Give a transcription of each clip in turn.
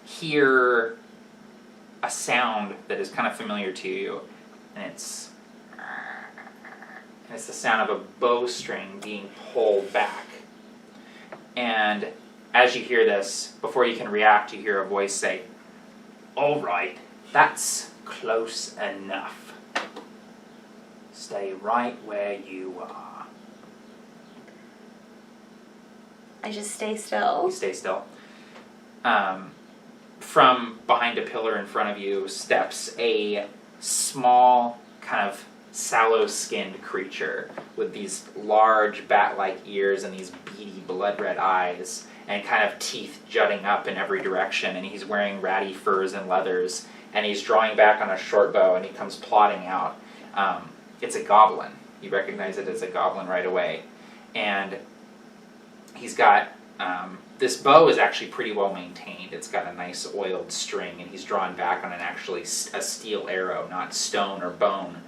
hear a sound that is kind of familiar to you, and it's the sound of a bowstring being pulled back. And as you hear this, before you can react, you hear a voice say, "All right, that's close enough. Stay right where you are." I just stay still. You stay still. From behind a pillar in front of you steps a small, kind of sallow-skinned creature with these large bat-like ears and these beady blood-red eyes and kind of teeth jutting up in every direction, and he's wearing ratty furs and leathers, and he's drawing back on a short bow, and he comes plodding out. It's a goblin. You recognize it as a goblin right away. And he's got... this bow is actually pretty well maintained. It's got a nice oiled string, and he's drawn back on a steel arrow, not stone or bone.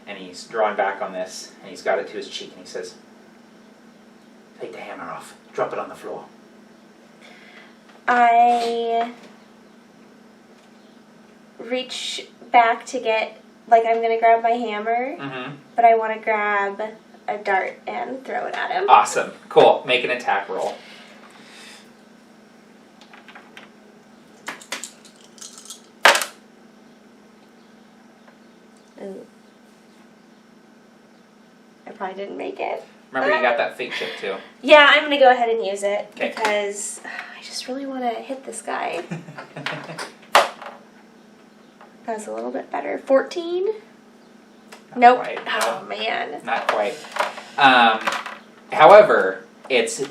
And he's drawn back on this, and he's got it to his cheek, and he says, "Take the hammer off. Drop it on the floor." I reach back to get, like, I'm going to grab my hammer, but I want to grab a dart and throw it at him. Awesome. Cool. Make an attack roll. Ooh. I probably didn't make it. Remember, you got that fate chip, too. Yeah, I'm going to go ahead and use it, okay, because I just really want to hit this guy. That was a little bit better. 14? Nope. Quite, no. Oh, man. Not quite. However, it's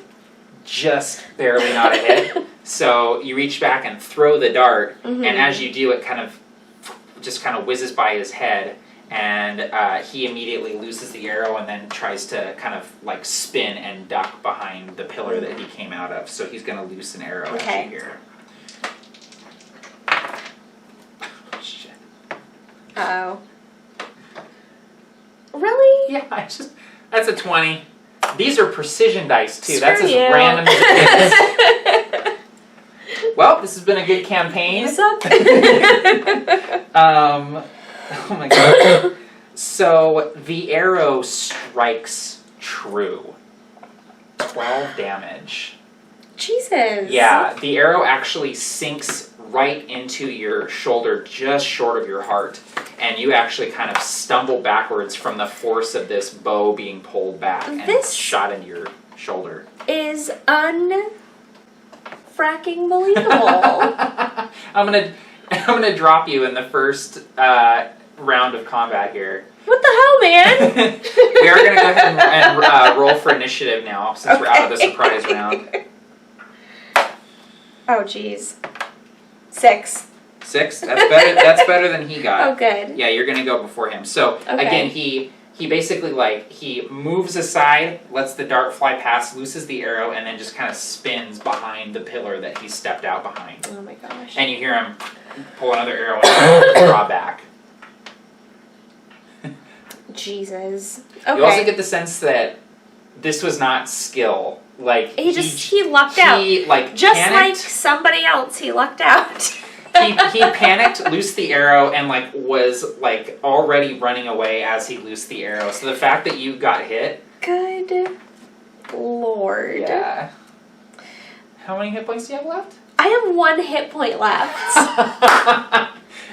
just barely not a hit. So you reach back and throw the dart, and as you do, it kind of whizzes by his head, and he immediately loses the arrow and then tries to kind of like spin and duck behind the pillar that he came out of. So he's going to loose an arrow at you here. Shit. Uh-oh. Really? Yeah, that's a 20. These are precision dice, too. Screw That's as you. random as it is. Well, this has been a good campaign. You suck. Oh my god. So, the arrow strikes true. 12 damage. Jesus. Yeah, the arrow actually sinks right into your shoulder, just short of your heart. And you actually kind of stumble backwards from the force of this bow being pulled back and shot into your shoulder. Is unfracking believable. I'm gonna drop you in the first round of combat here. What the hell, man? We are gonna go ahead and roll for initiative now, since we're out of the surprise round. Oh, jeez. 6. 6? That's better than he got. Oh, good. Yeah, you're gonna go before him. So again, he basically he moves aside, lets the dart fly past, looses the arrow, and then just kind of spins behind the pillar that he stepped out behind. Oh my gosh. And you hear him pull another arrow and draw back. Jesus. Okay. You also get the sense that this was not skill. Like he lucked out. He just panicked. like somebody else, he lucked out. he panicked, loosed the arrow, and was already running away as he loosed the arrow. So the fact that you got hit. Good Lord. Yeah. How many hit points do you have left? I have 1 hit point left.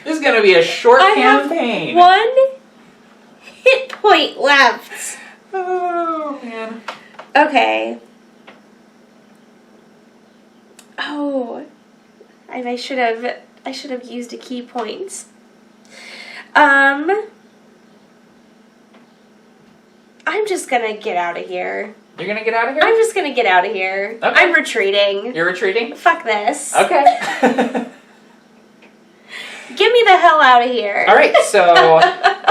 This is gonna be a short campaign. I have 1 hit point left. Oh man. Okay. Oh, and I should have used a key point. I'm just gonna get out of here. You're gonna get out of here? I'm just gonna get out of here. Okay. I'm retreating. You're retreating? Fuck this. Okay. Get me the hell out of here. All right. So,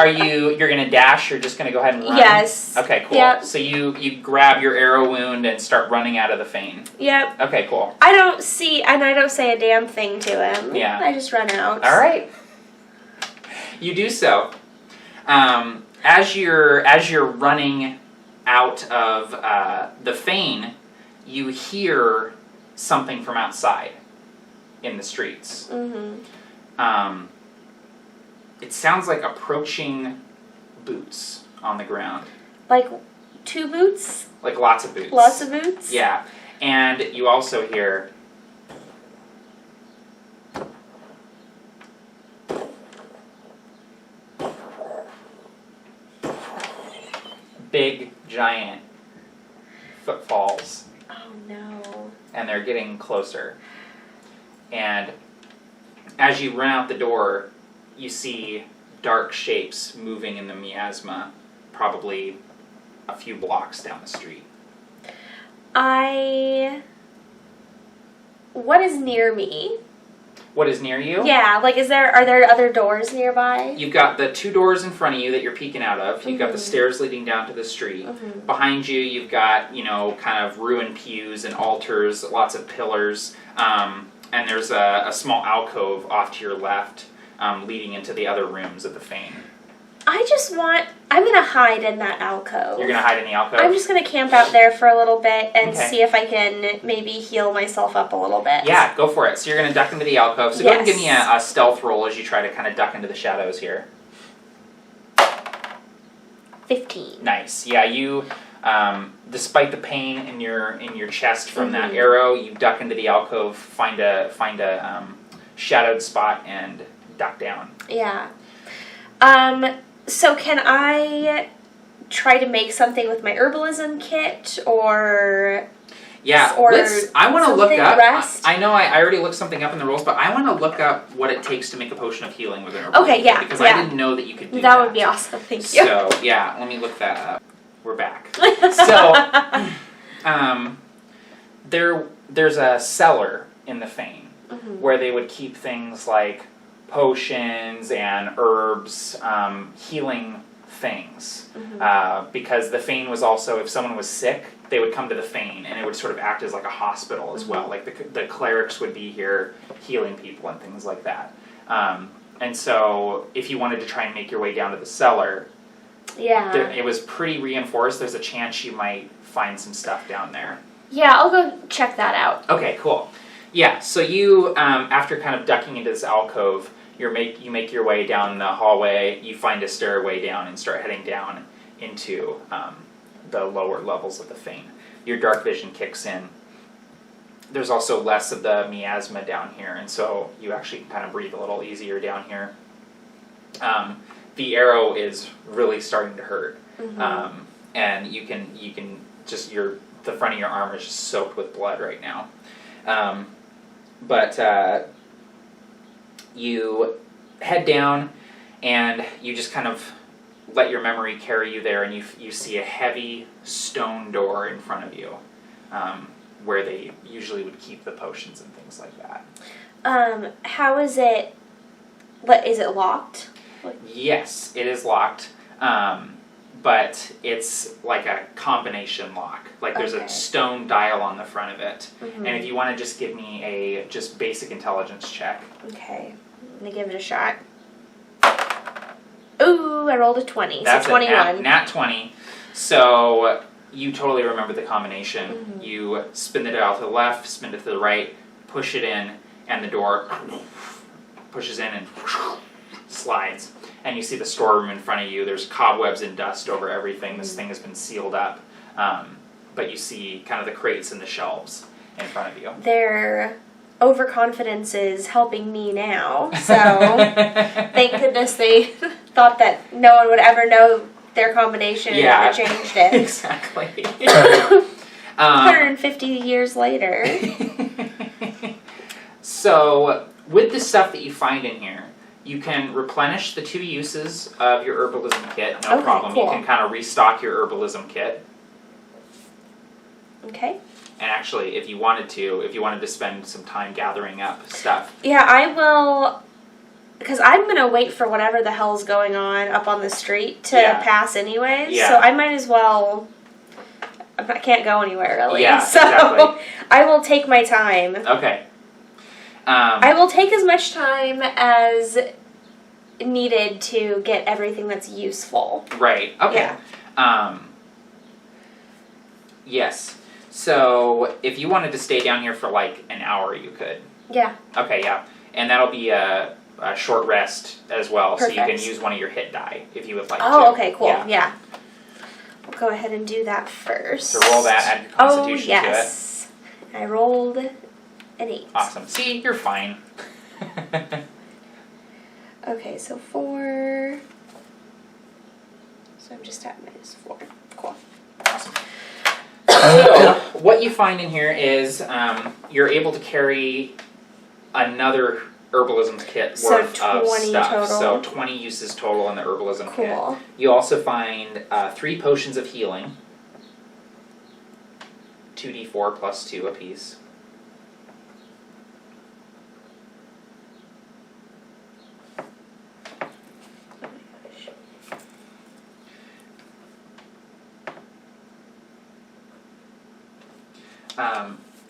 you're gonna dash? You're just gonna go ahead and run? Yes. Okay. Cool. Yep. So you grab your arrow wound and start running out of the fane. Yep. Okay. Cool. I don't say a damn thing to him. Yeah. I just run out. All right. You do so. As you're running out of the fane, you hear something from outside. in the streets. Mm-hmm. It sounds like approaching boots on the ground. Like 2 boots? Like lots of boots. Lots of boots? Yeah. And you also hear big, giant footfalls. Oh no. And they're getting closer. And as you run out the door, you see dark shapes moving in the miasma, probably a few blocks down the street. What is near me? What is near you? Yeah, like are there other doors nearby? You've got the 2 doors in front of you that you're peeking out of. You've got the stairs leading down to the street. Behind you, you've got, kind of ruined pews and altars, lots of pillars. And there's a small alcove off to your left, leading into the other rooms of the fane. I'm going to hide in that alcove. You're going to hide in the alcove? I'm just going to camp out there for a little bit and see if I can maybe heal myself up a little bit. Yeah, go for it. So you're going to duck into the alcove. So go ahead and give me a stealth roll as you try to kind of duck into the shadows here. 15. Nice. Yeah, you, despite the pain in your chest from that arrow, you duck into the alcove, find a shadowed spot, and duck down. Yeah. So can I try to make something with my herbalism kit, or... Yeah, I want to look up... I know I already looked something up in the rules, but I want to look up what it takes to make a potion of healing with an herbalism kit. Because I didn't know that you could do that. That would be awesome, thank you. So, yeah, let me look that up. We're back. So, there's a cellar in the fane where they would keep things like potions and herbs, healing things. Because the fane was also, if someone was sick, they would come to the fane, and it would sort of act as like a hospital as well. Like the clerics would be here healing people and things like that. And so if you wanted to try and make your way down to the cellar, it was pretty reinforced. There's a chance you might find some stuff down there. Yeah, I'll go check that out. Okay, cool. Yeah, so you, after kind of ducking into this alcove, you make your way down the hallway, you find a stairway down and start heading down into the lower levels of the fane. Your dark vision kicks in. There's also less of the miasma down here, and so you actually can kind of breathe a little easier down here. The arrow is really starting to hurt, and you can just the front of your arm is just soaked with blood right now. But you head down, and you just kind of let your memory carry you there, and you see a heavy stone door in front of you, where they usually would keep the potions and things like that. How is it? Is it locked? Yes, it is locked, but it's like a combination lock. Like there's a stone dial on the front of it, and if you want to just give me a just basic intelligence check. Okay, I'm gonna give it a shot. Ooh, I rolled a 20. That's so 21. a nat 20. So you totally remember the combination. You spin the dial to the left, spin it to the right, push it in, and the door pushes in and slides. And you see the storeroom in front of you. There's cobwebs and dust over everything. This thing has been sealed up. But you see kind of the crates and the shelves in front of you. Their overconfidence is helping me now. So thank goodness they thought that no one would ever know their combination and changed it. Exactly. 150 years later. So with the stuff that you find in here, you can replenish the 2 uses of your herbalism kit, no problem. Cool. You can kind of restock your herbalism kit. Okay. And actually, if you wanted to spend some time gathering up stuff. Yeah, I will, because I'm going to wait for whatever the hell's going on up on the street to pass anyways. Yeah. So I might as well, I can't go anywhere really. Yeah, so exactly. I will take my time. Okay. I will take as much time as needed to get everything that's useful. Right. Okay. Yeah. Yes. So if you wanted to stay down here for like an hour, you could. Yeah. Okay, yeah. And that'll be a short rest as well, Perfect. so you can use one of your hit die if you would like to. Oh, okay, cool. Yeah. We'll go ahead and do that first. So roll that, add your constitution to it. Yes. I rolled an 8. Awesome. See, you're fine. Okay, so 4. So I'm just at -4. Cool. Awesome. So, what you find in here is you're able to carry another herbalism kit worth of stuff. Total. So 20 uses total in the herbalism kit. Cool. You also find 3 potions of healing. 2d4 plus 2 apiece.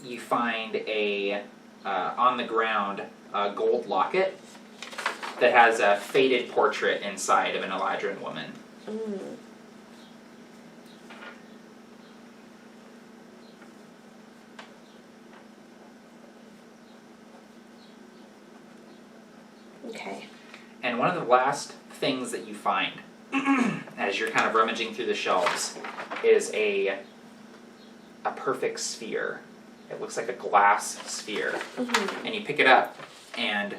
You find on the ground, a gold locket that has a faded portrait inside of an Eladrin woman. Mm. Okay. And one of the last things that you find as you're kind of rummaging through the shelves is a perfect sphere. It looks like a glass sphere. Mm-hmm. And you pick it up and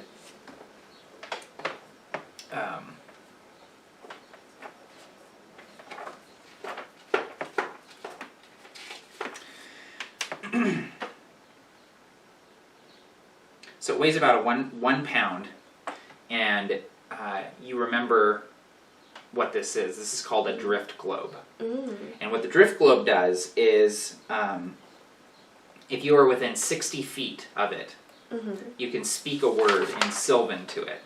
so it weighs about one pound, and you remember what this is. This is called a drift globe. Mm. And what the drift globe does is, if you are within 60 feet of it, Mm-hmm. you can speak a word in Sylvan to it.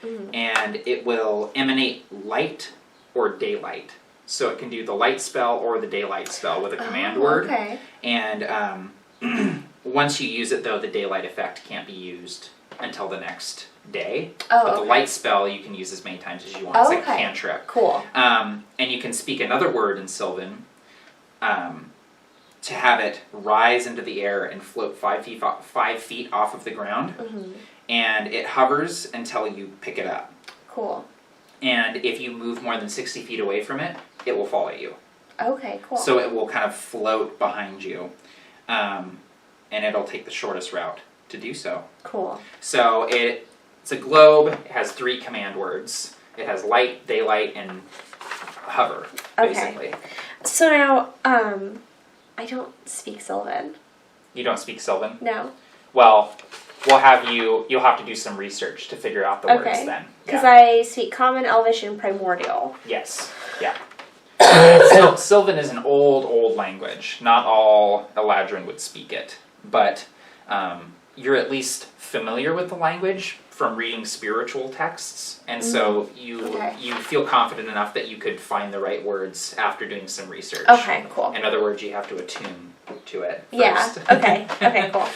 Mm. And it will emanate light or daylight. So it can do the light spell or the daylight spell with a command word. Okay. And once you use it, though, the daylight effect can't be used until the next day. Oh, but the okay. light spell you can use as many times as you want. It's like a cantrip. Cool. And you can speak another word in Sylvan to have it rise into the air and float 5 feet off of the ground. Mm-hmm. And it hovers until you pick it up. Cool. And if you move more than 60 feet away from it, it will fall at you. Okay, cool. So it will kind of float behind you. And it'll take the shortest route to do so. Cool. So it's a globe. It has 3 command words. It has light, daylight, and hover, basically. Okay. So now, I don't speak Sylvan. You don't speak Sylvan? No. Well, you'll have to do some research to figure out the words then. Because I speak Common, Elvish, and Primordial. Yes. Yeah. Sylvan is an old language. Not all Eladrin would speak it. But you're at least familiar with the language from reading spiritual texts. And so you feel confident enough that you could find the right words after doing some research. Okay, cool. In other words, you have to attune to it first. Yeah, okay. Okay, cool.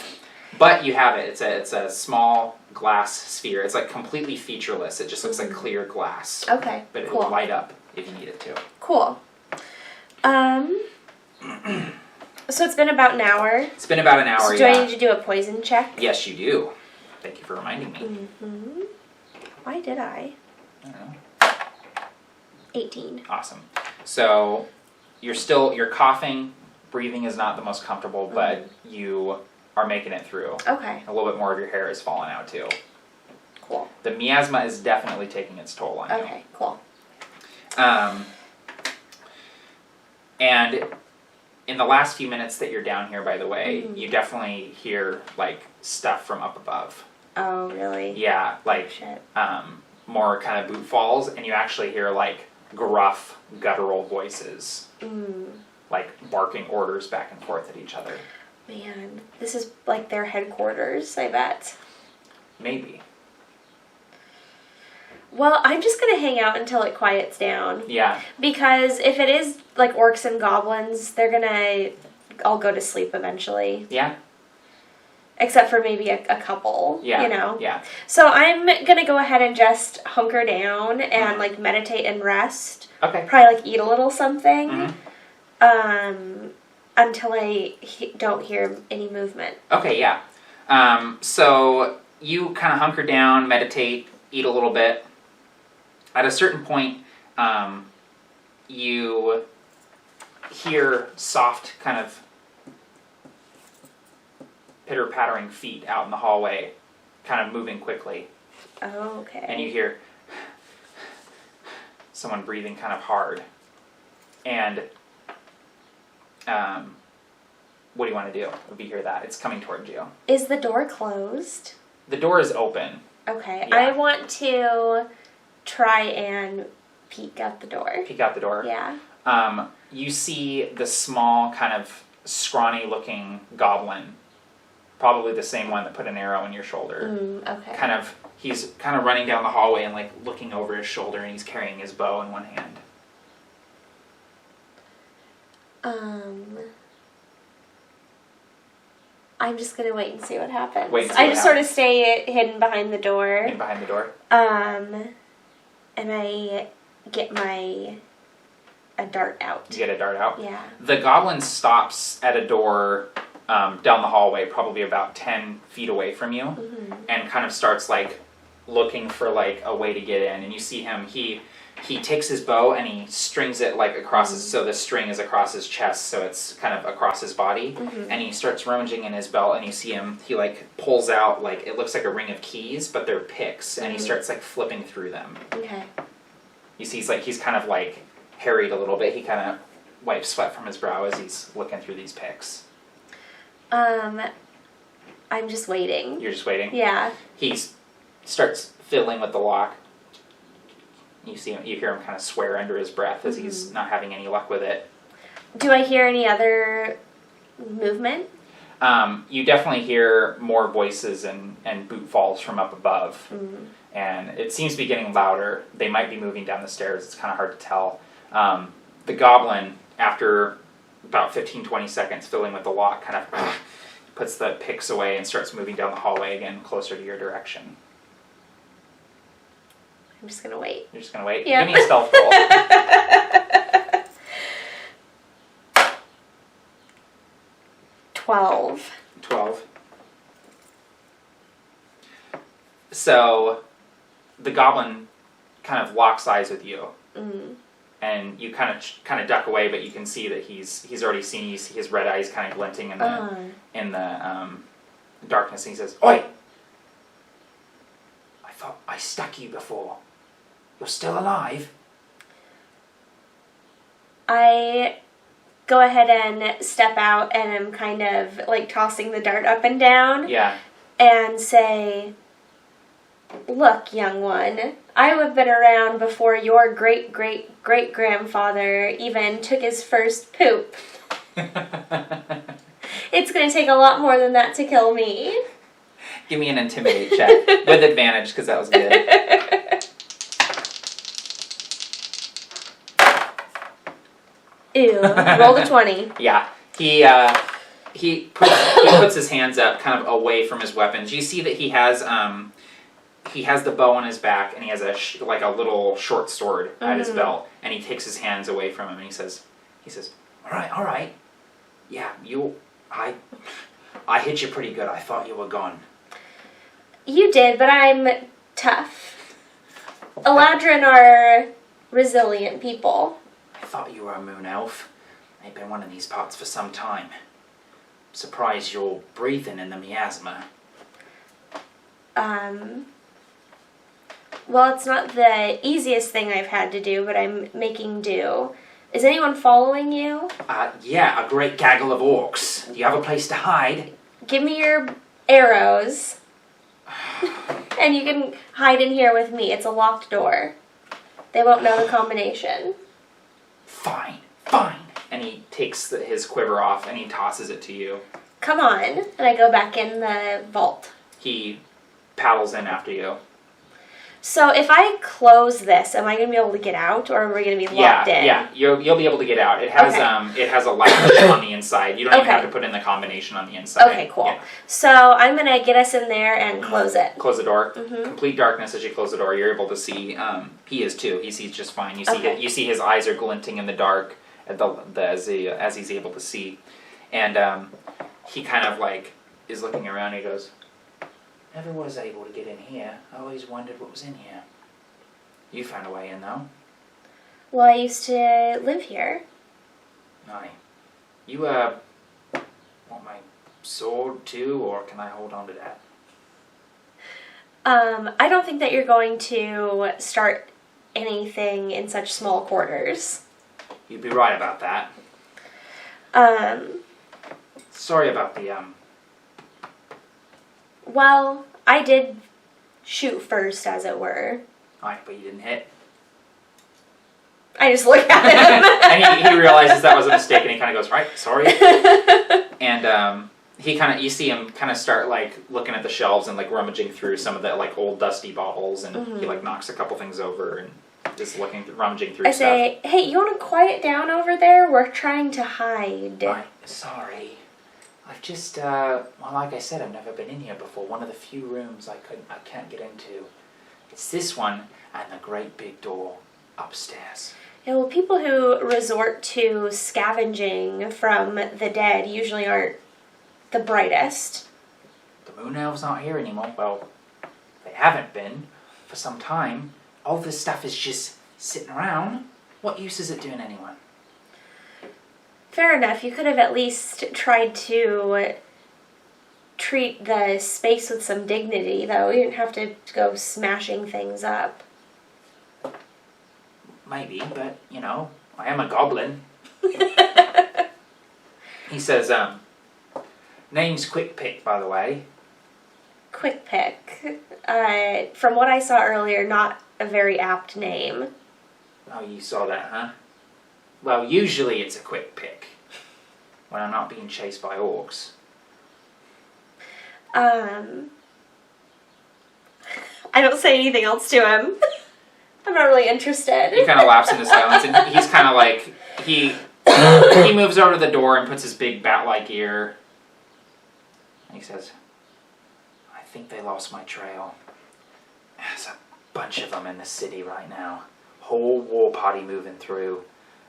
But you have it. It's a small glass sphere. It's like completely featureless. It just looks like clear glass. Okay, But it cool. will light up if you need it to. Cool. So it's been about an hour. It's been about an hour, So do I need to do a poison check? Yes, you do. Thank you for reminding me. Mm-hmm. Why did I? I don't know. 18. Awesome. So you're coughing. Breathing is not the most comfortable, but you are making it through. Okay. A little bit more of your hair is falling out too. Cool. The miasma is definitely taking its toll on you. Okay, cool. And in the last few minutes that you're down here, by the way, you definitely hear like stuff from up above. Oh, really? Yeah, like Shit. More kind of boot falls, and you actually hear like gruff, guttural voices, like barking orders back and forth at each other. Man, this is like their headquarters, I bet. Maybe. Well, I'm just going to hang out until it quiets down. Yeah. Because if it is like orcs and goblins, they're going to all go to sleep eventually. Yeah. Except for maybe a couple, Yeah. you know? Yeah. So I'm going to go ahead and just hunker down and like meditate and rest. Okay. Probably like eat a little something. Mm-hmm. Until I don't hear any movement. Okay, yeah. So you kind of hunker down, meditate, eat a little bit. At a certain point, you hear soft kind of pitter-pattering feet out in the hallway, kind of moving quickly. Oh, okay. And you hear someone breathing kind of hard. And what do you want to do if you hear that? It's coming towards you. Is the door closed? The door is open. Okay. Yeah. I want to try and peek out the door. Peek out the door? Yeah. You see the small, kind of scrawny-looking goblin. Probably the same one that put an arrow in your shoulder. Okay. He's kind of running down the hallway and like looking over his shoulder, and he's carrying his bow in one hand. I'm just gonna wait and see what happens. I just sort of stay hidden behind the door. Hidden behind the door. And I get a dart out. You get a dart out? Yeah. The goblin stops at a door down the hallway, probably about 10 feet away from you, and kind of starts like looking for like a way to get in. And you see him, he takes his bow and he strings it like across his, so the string is across his chest, so it's kind of across his body. And he starts rummaging in his belt, and you see him, he like pulls out like, it looks like a ring of keys, but they're picks, and he starts like flipping through them. Okay. You see he's kind of like harried a little bit. He kind of wipes sweat from his brow as he's looking through these picks. I'm just waiting. You're just waiting? Yeah. He starts fiddling with the lock. You hear him kind of swear under his breath as he's not having any luck with it. Do I hear any other movement? You definitely hear more voices and boot falls from up above. And it seems to be getting louder. They might be moving down the stairs. It's kind of hard to tell. The goblin, after about 15-20 seconds fiddling with the lock, kind of puts the picks away and starts moving down the hallway again, closer to your direction. I'm just gonna wait. You're just gonna wait? Yeah. Give me a stealth roll. 12. 12. So the goblin kind of locks eyes with you, and you kind of duck away, but you can see that he's already seen you. You see his red eyes kind of glinting in the darkness, and he says, "Oi! I thought I stuck you before. You're still alive?" I go ahead and step out, and I'm kind of like tossing the dart up and down. Yeah. And say, "Look, young one, I have been around before your great-great-great-grandfather even took his first poop. It's going to take a lot more than that to kill me." Give me an intimidate check with advantage, because that was good. Ew, roll the 20. Yeah, he puts his hands up, kind of away from his weapons. You see that he has the bow on his back, and he has a little short sword at his belt, and he takes his hands away from him, and he says, all right, yeah, I hit you pretty good. I thought you were gone. You did, but I'm tough. Eladrin are resilient people. I thought you were a moon elf. I've been one of these parts for some time. Surprised you're breathing in the miasma. Well, it's not the easiest thing I've had to do, but I'm making do. Is anyone following you? Yeah, a great gaggle of orcs. Do you have a place to hide? Give me your arrows. And you can hide in here with me. It's a locked door. They won't know the combination. Fine. And he takes his quiver off and he tosses it to you. Come on. And I go back in the vault. He paddles in after you. So if I close this, am I going to be able to get out, or are we going to be locked in? Yeah, you'll be able to get out. It has it has a light on the inside. You don't even have to put in the combination on the inside. Okay, cool. Yeah. So I'm going to get us in there and close it. Close the door. Complete darkness as you close the door. You're able to see. He is too. He sees just fine. You see you see his eyes are glinting in the dark as he's able to see, and he kind of like is looking around. He goes, "Never was able to get in here. I always wondered what was in here. You found a way in, though." Well, I used to live here. Aye. You, want my sword, too, or can I hold on to that? I don't think that you're going to start anything in such small quarters. You'd be right about that. Sorry about the, Well, I did shoot first, as it were. Aye, but you didn't hit. I just look at him. And he realizes that was a mistake, and he kind of goes, "Right, sorry." And he kind of, you see him kind of start like looking at the shelves and like rummaging through some of the like old dusty bottles, and he like knocks a couple things over and just rummaging through stuff. I say, "Hey, you want to quiet down over there? We're trying to hide." Sorry. I've just, well, like I said, I've never been in here before. One of the few rooms I can't get into. It's this one and the great big door upstairs. Yeah, well, people who resort to scavenging from the dead usually aren't the brightest. The moon elves aren't here anymore. Well, they haven't been for some time. All this stuff is just sitting around. What use is it doing anyone? Fair enough. You could have at least tried to treat the space with some dignity, though. You didn't have to go smashing things up. Maybe, but, you know, I am a goblin. He says, name's Quickpick, by the way. Quickpick. From what I saw earlier, not a very apt name. Oh, you saw that, huh? Well, usually it's a Quickpick. When I'm not being chased by orcs. I don't say anything else to him. I'm not really interested. He kind of laughs into silence, and he's kind of like, he moves over to the door and puts his big bat-like ear. And he says, "I think they lost my trail. There's a bunch of them in the city right now. Whole war party moving through.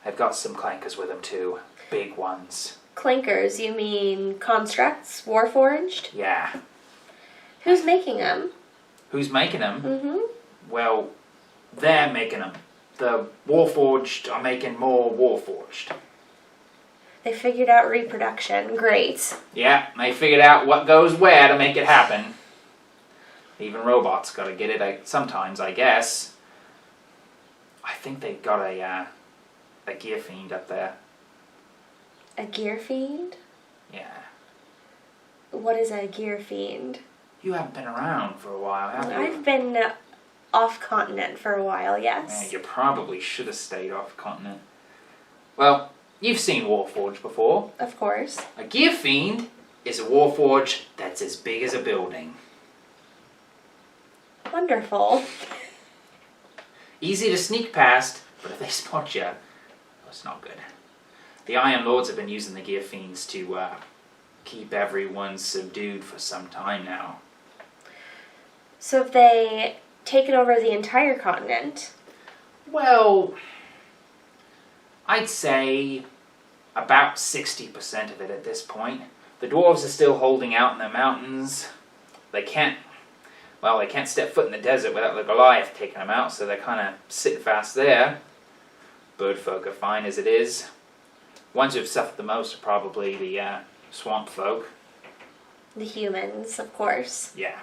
I've got some clankers with them too. Big ones." Clankers, you mean constructs, warforged? Yeah. Who's making them? Who's making them? Mm-hmm. Well, they're making them. The warforged are making more warforged. They figured out reproduction. Great. Yeah, they figured out what goes where to make it happen. Even robots gotta get it sometimes, I guess. I think they've got a gear fiend up there. A gear fiend? Yeah. What is a gear fiend? You haven't been around for a while, have you? I've been off-continent for a while, yes. Yeah, you probably should have stayed off-continent. Well, you've seen Warforged before. Of course. A gear fiend is a Warforged that's as big as a building. Wonderful. Easy to sneak past, but if they spot you, it's not good. The Iron Lords have been using the gear fiends to keep everyone subdued for some time now. So have they taken over the entire continent? Well, I'd say about 60% of it at this point. The dwarves are still holding out in the mountains. They can't step foot in the desert without the Goliath taking them out, so they're kind of sitting fast there. Bird folk are fine as it is. Ones who've suffered the most are probably the swamp folk. The humans, of course. Yeah.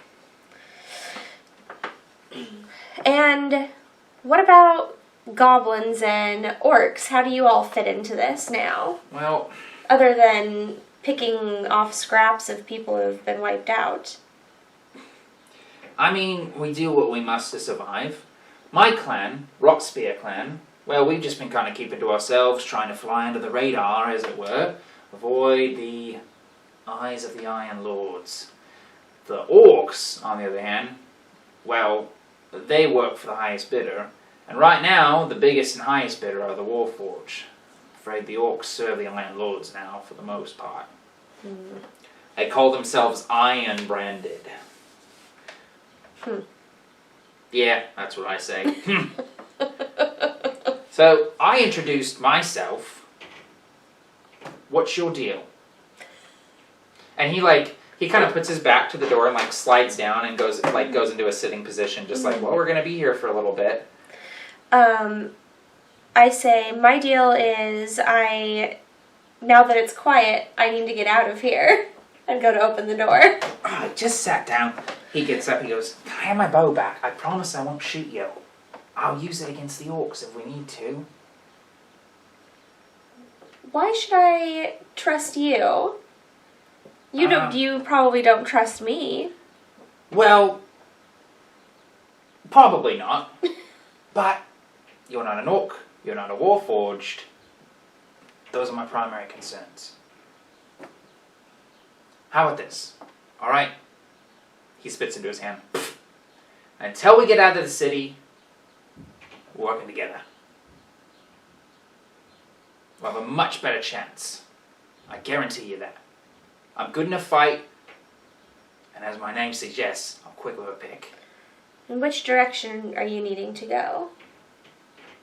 And what about goblins and orcs? How do you all fit into this now? Well, other than picking off scraps of people who've been wiped out. I mean, we do what we must to survive. My clan, Rockspear clan, well, we've just been kind of keeping to ourselves, trying to fly under the radar, as it were, avoid the eyes of the Iron Lords. The orcs, on the other hand, well, they work for the highest bidder, and right now, the biggest and highest bidder are the Warforged. I'm afraid the orcs serve the Iron Lords now, for the most part. They call themselves Iron Branded. Yeah, that's what I say. So, I introduced myself. What's your deal? And he He kind of puts his back to the door and like slides down and goes into a sitting position, just like, well, we're gonna be here for a little bit. I say my deal is now that it's quiet, I need to get out of here and go to open the door. Oh, I just sat down. He gets up. He goes, "Can I have my bow back? I promise I won't shoot you. I'll use it against the orcs if we need to." Why should I trust you? You probably don't trust me. Well, probably not. But you're not an orc. You're not a warforged. Those are my primary concerns. How about this? All right. He spits into his hand. Until we get out of the city, we're working together. We'll have a much better chance. I guarantee you that. I'm good in a fight, and as my name suggests, I'm quick with a pick. In which direction are you needing to go?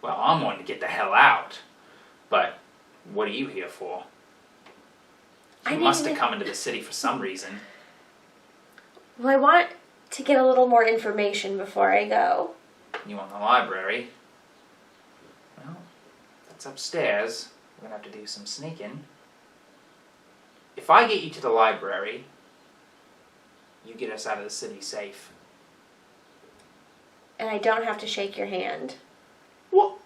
Well, I'm wanting to get the hell out. But what are you here for? You must have come into the city for some reason. Well, I want to get a little more information before I go. You want the library? Well, that's upstairs. We're going to have to do some sneaking. If I get you to the library, you get us out of the city safe. And I don't have to shake your hand. What?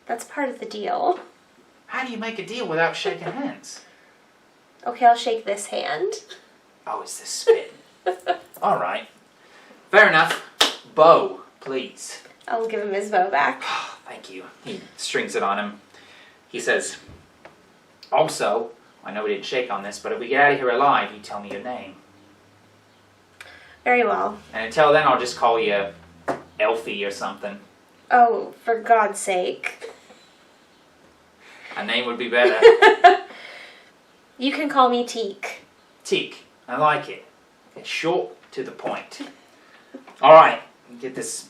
That's part of the deal. How do you make a deal without shaking hands? Okay, I'll shake this hand. Oh, it's the spit. All right. Fair enough. Bow, please. I'll give him his bow back. Thank you. He strings it on him. He says, also, I know we didn't shake on this, but if we get out of here alive, you tell me your name. Very well. And until then, I'll just call you Elfie or something. Oh, for God's sake. A name would be better. You can call me Teak. Teak. I like it. It's short, to the point. All right. Get this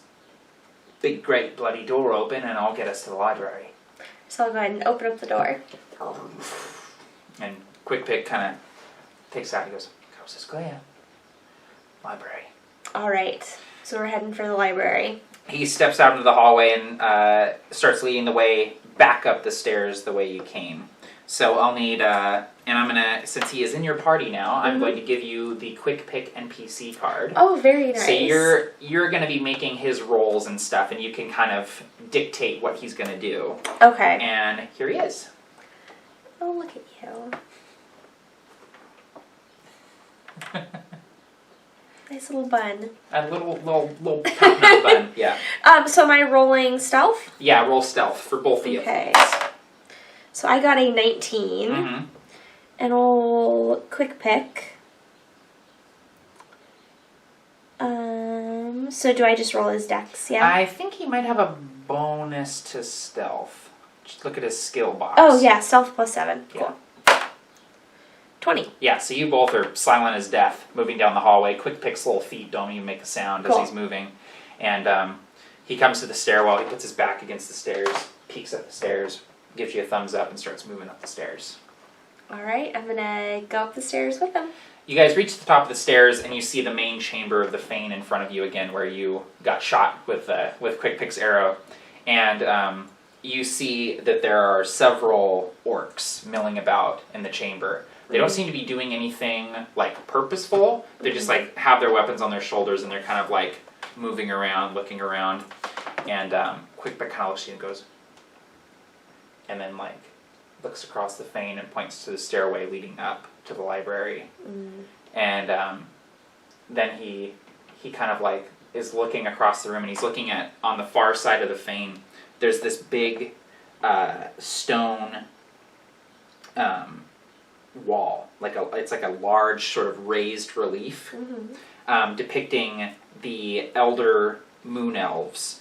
big, great, bloody door open, and I'll get us to the library. So I'll go ahead and open up the door. And Quickpick kind of takes out. He goes, "Coast is clear. Library." All right. So we're heading for the library. He steps out into the hallway and starts leading the way back up the stairs the way you came. So I'll need, and I'm gonna, since he is in your party now, I'm going to give you the Quickpick NPC card. Oh, very nice. So you're gonna be making his rolls and stuff, and you can kind of dictate what he's gonna do. Okay. And here he is. Oh, look at you. Nice little bun. A little pout bun, yeah. So am I rolling stealth? Yeah, roll stealth for both of you. Okay. So I got a 19. Mm-hmm. And old Quickpick. So do I just roll his dex, yeah? I think he might have a bonus to stealth. Just look at his skill box. Oh, yeah, stealth plus 7. Yeah. Cool. 20. Yeah, so you both are silent as death, moving down the hallway. Quickpick's little feet don't even make a sound as he's moving. And he comes to the stairwell, he puts his back against the stairs, peeks up the stairs, gives you a thumbs up, and starts moving up the stairs. Alright, I'm gonna go up the stairs with him. You guys reach the top of the stairs, and you see the main chamber of the Fane in front of you again, where you got shot with Quickpick's arrow. And you see that there are several orcs milling about in the chamber. They don't seem to be doing anything, like, purposeful. They just, like, have their weapons on their shoulders, and they're kind of, like, moving around, looking around. And Quickpick kind of looks at you and goes, and then, like, looks across the Fane and points to the stairway leading up to the library. And then he kind of, like, is looking across the room, and he's looking at, on the far side of the Fane, there's this big stone wall, it's like a large sort of raised relief depicting the elder moon elves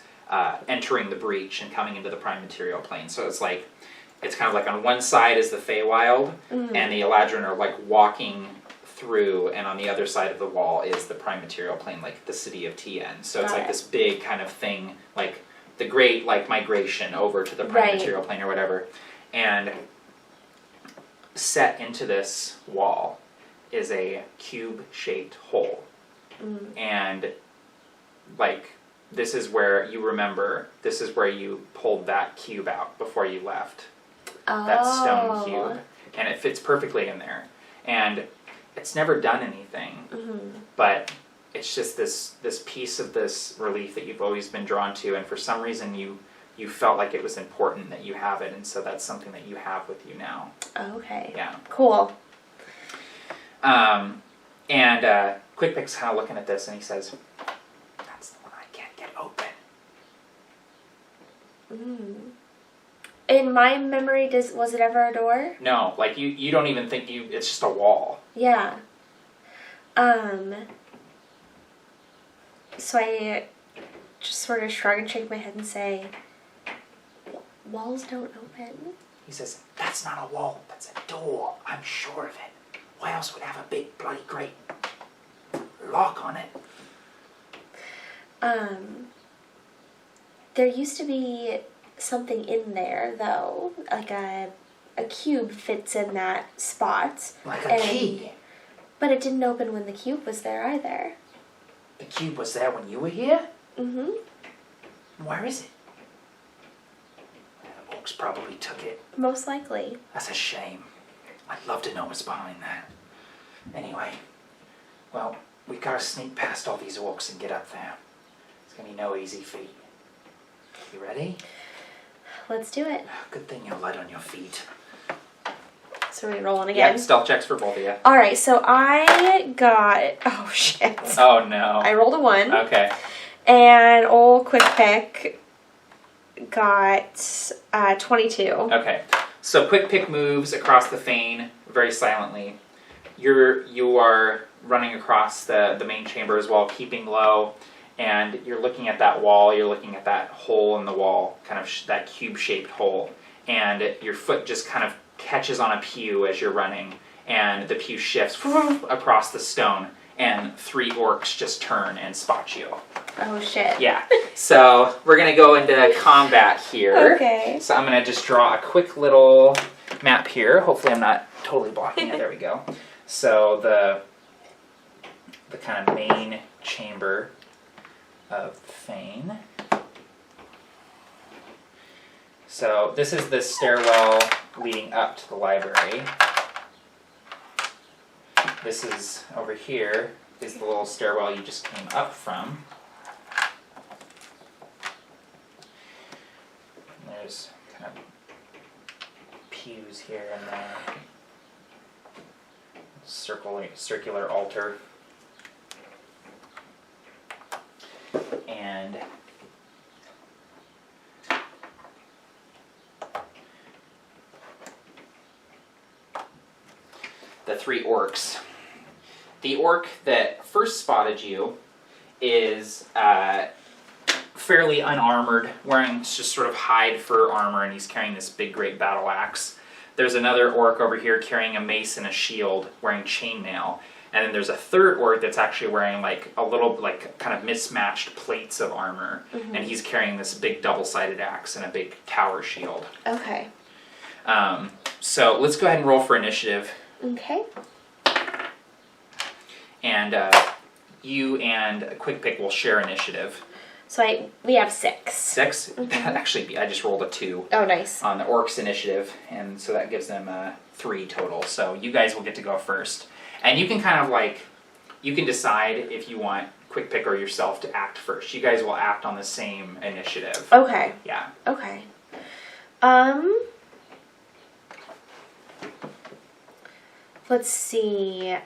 entering the breach and coming into the prime material plane. So it's kind of like on one side is the Feywild, and the Eladrin are like walking through, and on the other side of the wall is the prime material plane, like the city of Tien. So it's like this big kind of thing, like the great like migration over to the prime material plane or whatever. And set into this wall is a cube-shaped hole. And, like, this is where you remember, this is where you pulled that cube out before you left. That stone cube. And it fits perfectly in there. And it's never done anything, but it's just this piece of this relief that you've always been drawn to, and for some reason you felt like it was important that you have it, and so that's something that you have with you now. Okay. Yeah. Cool. And Quickpick's kind of looking at this, and he says, "That's the one I can't get open." In my memory, was it ever a door? No, like you don't even think it's just a wall. Yeah. So I just sort of shrug and shake my head and say, walls don't open. He says, "That's not a wall, that's a door. I'm sure of it. Why else would it have a big bloody great lock on it?" There used to be something in there, though. Like a cube fits in that spot. Like a key. But it didn't open when the cube was there either. The cube was there when you were here? Where is it? The orcs probably took it. Most likely. That's a shame. I'd love to know what's behind that. Anyway, well, we gotta sneak past all these orcs and get up there. It's gonna be no easy feat. You ready? Let's do it. Good thing you're light on your feet. So we're rolling again? Yeah, stealth checks for both of you. Alright, so I got... Oh, shit. Oh, no. I rolled a 1. Okay. And old Quickpick got 22. Okay. So Quickpick moves across the fane very silently. You are running across the main chamber as well, keeping low. And you're looking at that wall, you're looking at that hole in the wall, kind of that cube-shaped hole. And your foot just kind of catches on a pew as you're running, and the pew shifts across the stone, and 3 orcs just turn and spot you. Oh, shit. Yeah. So we're going to go into combat here. Okay. So I'm going to just draw a quick little map here. Hopefully I'm not totally blocking it. There we go. So the kind of main chamber of Fane. So this is the stairwell leading up to the library. This is, over here, is the little stairwell you just came up from. And there's kind of pews here and there. Circular altar. And the 3 orcs. The orc that first spotted you is fairly unarmored, wearing just sort of hide fur armor, and he's carrying this big, great battle axe. There's another orc over here carrying a mace and a shield, wearing chainmail. And then there's a third orc that's actually wearing like a little, like kind of mismatched plates of armor, and he's carrying this big double-sided axe and a big tower shield. Okay. So let's go ahead and roll for initiative. Okay. And you and Quickpick will share initiative. So we have 6. 6? Actually, I just rolled a 2. Oh, nice. On the orcs initiative, and so that gives them 3 total. So you guys will get to go first. And you can kind of like, you can decide if you want Quickpick or yourself to act first. You guys will act on the same initiative. Okay. Yeah. Okay. Let's see.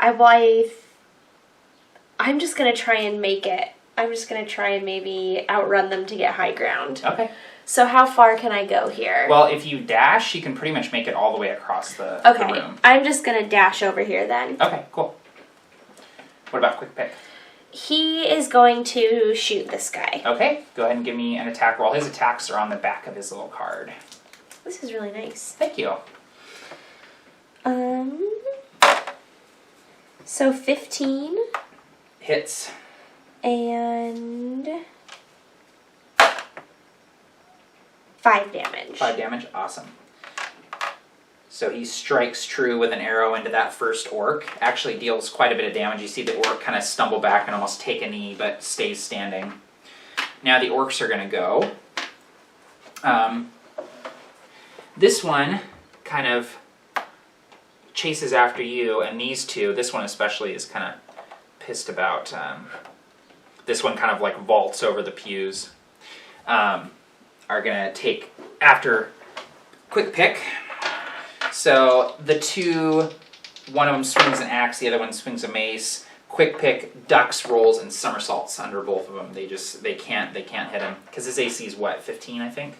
I'm just gonna try and make it. I'm just gonna try and maybe outrun them to get high ground. Okay. So how far can I go here? Well, if you dash, you can pretty much make it all the way across the room. I'm just gonna dash over here then. Okay, cool. What about Quickpick? He is going to shoot this guy. Okay, go ahead and give me an attack roll. His attacks are on the back of his little card. This is really nice. Thank you. So 15. Hits. And 5 damage. 5 damage, awesome. So he strikes true with an arrow into that first orc. Actually deals quite a bit of damage. You see the orc kind of stumble back and almost take a knee, but stays standing. Now the orcs are going to go. This one kind of chases after you, and these two, this one especially, is kind of pissed about. This one kind of like vaults over the pews. Are going to take after Quickpick. So the two, one of them swings an axe, the other one swings a mace. Quickpick ducks, rolls, and somersaults under both of them. They can't hit him because his AC is what, 15, I think.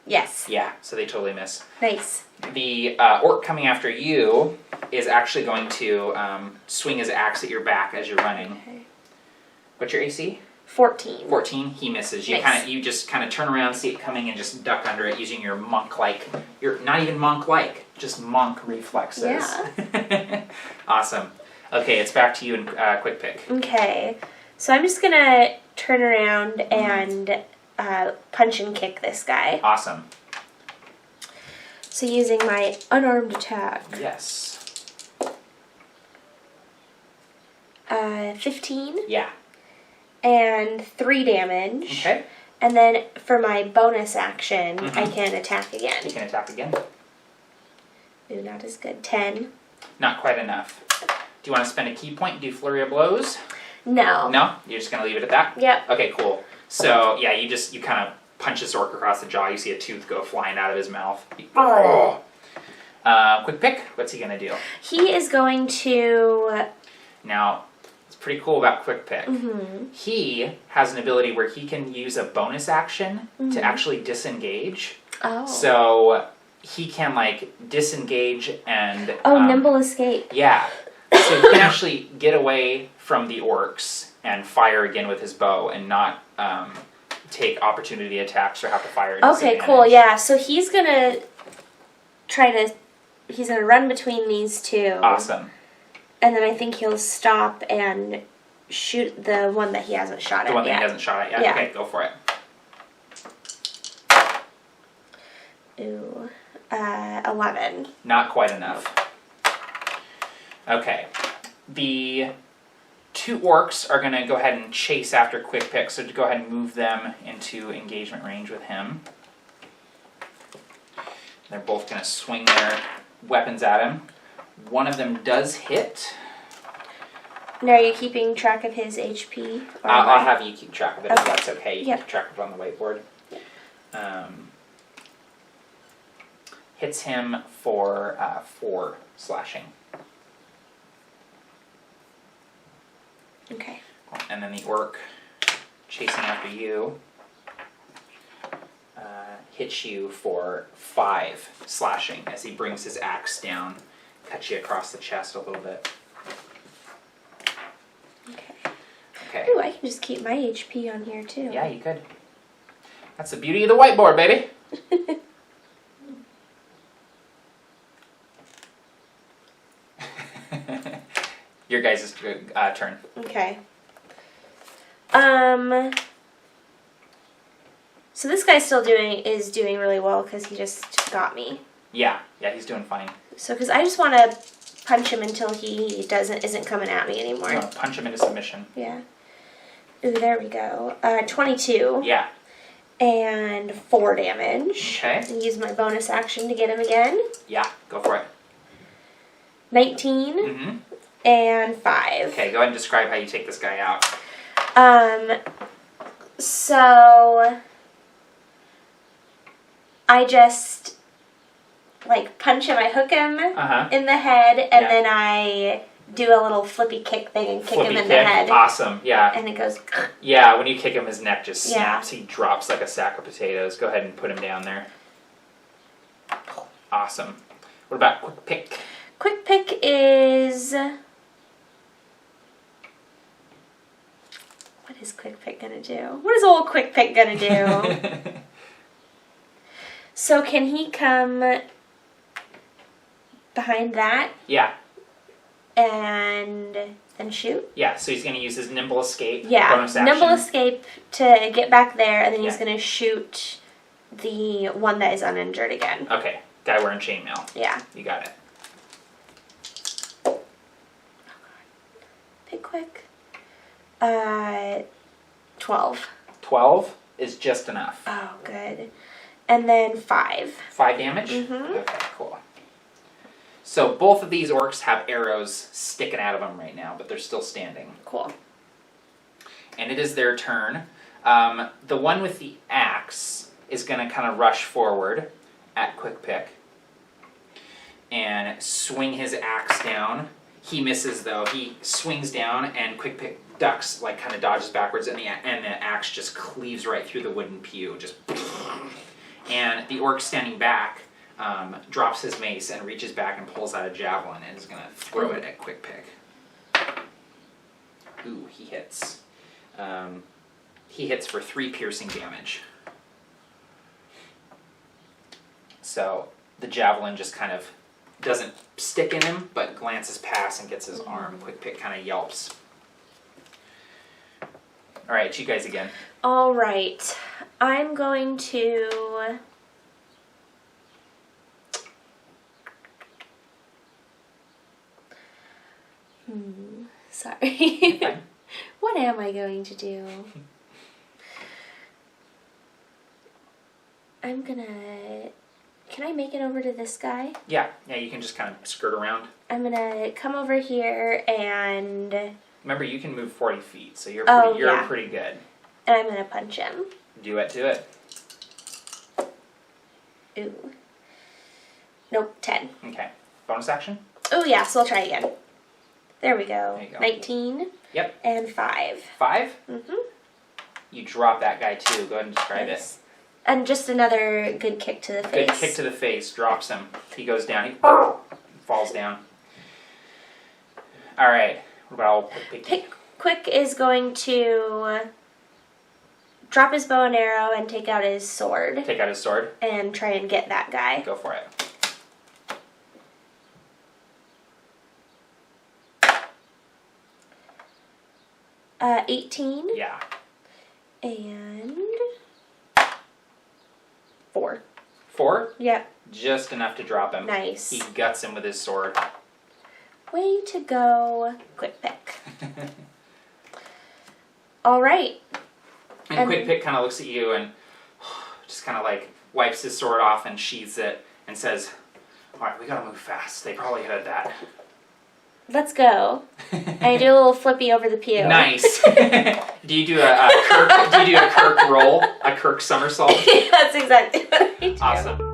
Yes. Yeah, so they totally miss. Nice. The orc coming after you is actually going to swing his axe at your back as you're running. Okay. What's your AC? 14. 14. He misses. You just kind of turn around, see it coming, and just duck under it using your monk-like. You're not even monk-like, just monk reflexes. Yeah. Awesome. Okay, it's back to you and Quickpick. Okay, so I'm just gonna turn around and punch and kick this guy. Awesome. So using my unarmed attack. Yes. 15. Yeah. And 3 damage. Okay. And then for my bonus action, I can attack again. You can attack again. Ooh, not as good. 10. Not quite enough. Do you want to spend a key point and do flurry of blows? No. No? You're just going to leave it at that? Yep. Okay, cool. So, yeah, you kind of punch this orc across the jaw. You see a tooth go flying out of his mouth. Oh. Quickpick, what's he going to do? He is going to... Now, it's pretty cool about Quickpick. He has an ability where he can use a bonus action to actually disengage. Oh. So he can like disengage and nimble escape. Yeah. So he can actually get away from the orcs and fire again with his bow and not take opportunity attacks or have to fire at Okay, cool. Yeah. So he's gonna he's gonna run between these two. Awesome. And then I think he'll stop and shoot the one that he hasn't shot at yet. The one that he hasn't shot at yet? Yeah. Okay, go for it. Ooh. 11. Not quite enough. Okay. The two orcs are going to go ahead and chase after Quickpick, so to go ahead and move them into engagement range with him. They're both going to swing their weapons at him. One of them does hit. Now, are you keeping track of his HP? I'll have you keep track of it if Okay. that's okay. You can keep track of it on the whiteboard. Hits him for 4 slashing. Okay. And then the orc chasing after you hits you for 5 slashing as he brings his axe down, cuts you across the chest a little bit. Okay. Ooh, I can just keep my HP on here too. Yeah, you could. That's the beauty of the whiteboard, baby. Your guys' turn. Okay. So this guy's is doing really well because he just got me. Yeah, he's doing fine. So, because I just want to punch him until he isn't coming at me anymore. You want to punch him into submission. Yeah. Ooh, there we go. 22. Yeah. And 4 damage. Okay. And use my bonus action to get him again. Yeah, go for it. 19. And 5. Okay, go ahead and describe how you take this guy out. So I just punch him, I hook him in the head, and then I do a little flippy kick thing and kick him in the head. Awesome, yeah. And it goes... Yeah, when you kick him, his neck just snaps. Yeah. He drops like a sack of potatoes. Go ahead and put him down there. Awesome. What about Quickpick? Quickpick is... What is Quickpick gonna do? What is old Quickpick gonna do? So can he come behind that? Yeah. And then shoot? Yeah, so he's going to use his nimble escape. Yeah, bonus action. nimble escape to get back there, and then he's going to shoot the one that is uninjured again. Okay. Guy wearing chainmail. Yeah. You got it. Pick quick. 12. 12 is just enough. Oh, good. And then 5. 5 damage? Mm-hmm. Okay, cool. So both of these orcs have arrows sticking out of them right now, but they're still standing. Cool. And it is their turn. The one with the axe is going to kind of rush forward at Quickpick and swing his axe down. He misses though. He swings down and Quickpick ducks, like kind of dodges backwards, and the axe just cleaves right through the wooden pew. Just, and the orc standing back drops his mace and reaches back and pulls out a javelin and is going to throw it at Quickpick. Ooh, he hits. He hits for 3 piercing damage. So the javelin just kind of doesn't stick in him, but glances past and gets his arm. Quickpick kind of yelps. All right, you guys again. All right. I'm going to... Sorry. What am I going to do? I'm gonna... Can I make it over to this guy? Yeah, you can just kind of skirt around. I'm gonna come over here and... Remember, you can move 40 feet, so you're pretty good. And I'm gonna punch him. Do it. Ooh. Nope, 10. Okay. Bonus action? Oh yeah, so I'll try again. There we go. There you go. 19. Yep. And 5. 5? Mm-hmm. You drop that guy too. Go ahead and describe it. And just another good kick to the face. Good kick to the face. Drops him. He goes down. He falls down. All right. What about Pick Quick is going to drop his bow and arrow and take out his sword. Take out his sword. And try and get that guy. Go for it. Uh, 18. Yeah. And 4. 4? Yep. Just enough to drop him. Nice. He guts him with his sword. Way to go, Quickpick. All right. And Quickpick kind of looks at you and just kind of like wipes his sword off and sheathes it and says, "All right, we gotta move fast. They probably heard that." Let's go. I do a little flippy over the pew. Nice. Do you do a Kirk roll, a Kirk somersault? That's exactly what I do. Awesome.